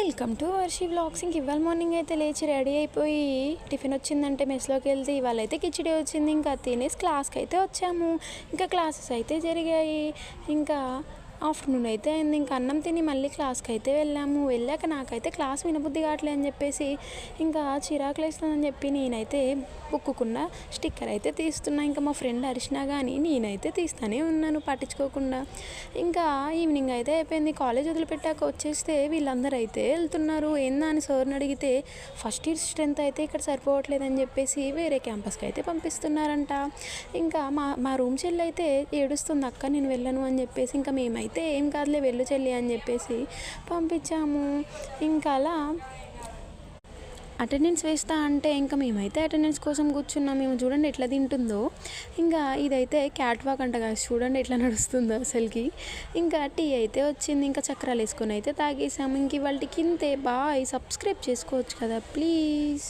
Welcome to Varshi vlogs. ఇంక ఇవాళ morning అయితే లేచి రెడీ అయిపోయి టిఫిన్ వచ్చిందంటే మెస్లోకి వెళ్తే ఇవాళ అయితే కిచిడి వచ్చింది. ఇంకా తినేసి క్లాస్కి అయితే వచ్చాము. ఇంకా క్లాసెస్ అయితే జరిగాయి. ఇంకా ఆఫ్టర్నూన్ అయితే అయింది. ఇంకా అన్నం తిని మళ్ళీ క్లాస్కి అయితే వెళ్ళాము. వెళ్ళాక నాకైతే క్లాస్ వినబుద్ధి కావట్లేదు అని చెప్పేసి ఇంకా చిరాకులు వేస్తుందని చెప్పి నేనైతే బుక్కుకున్న స్టిక్కర్ అయితే తీస్తున్నా. ఇంకా మా ఫ్రెండ్ అరిచినా కానీ నేనైతే తీస్తూనే ఉన్నాను పట్టించుకోకుండా. ఇంకా ఈవినింగ్ అయితే అయిపోయింది. కాలేజ్ వదిలిపెట్టాక వచ్చేస్తే వీళ్ళందరూ అయితే వెళ్తున్నారు. ఏందా అని సార్ని అడిగితే ఫస్ట్ ఇయర్ స్ట్రెంత్ అయితే ఇక్కడ సరిపోవట్లేదని చెప్పేసి వేరే క్యాంపస్కి అయితే పంపిస్తున్నారంట. ఇంకా మా రూమ్ చెల్లి అయితే ఏడుస్తుంది, అక్క నేను వెళ్ళను అని చెప్పేసి. ఇంకా మేమైతే ఏం కాదులే వెళ్ళు చెల్లి అని చెప్పేసి పంపించాము. ఇంకా అలా అటెండెన్స్ వేస్తా అంటే ఇంకా మేమైతే అటెండెన్స్ కోసం కూర్చున్నాం. మేము చూడండి ఎట్లా తింటుందో. ఇంకా ఇదైతే క్యాట్ వాక్ అంట కాదు, చూడండి ఎట్లా నడుస్తుందో అసలుకి. ఇంకా టీ అయితే వచ్చింది. ఇంకా చక్రాలు వేసుకొని అయితే తాగేసాము. ఇంక వాళ్ళకి ఇంతే. బాయ్. సబ్స్క్రైబ్ చేసుకోవచ్చు కదా ప్లీజ్.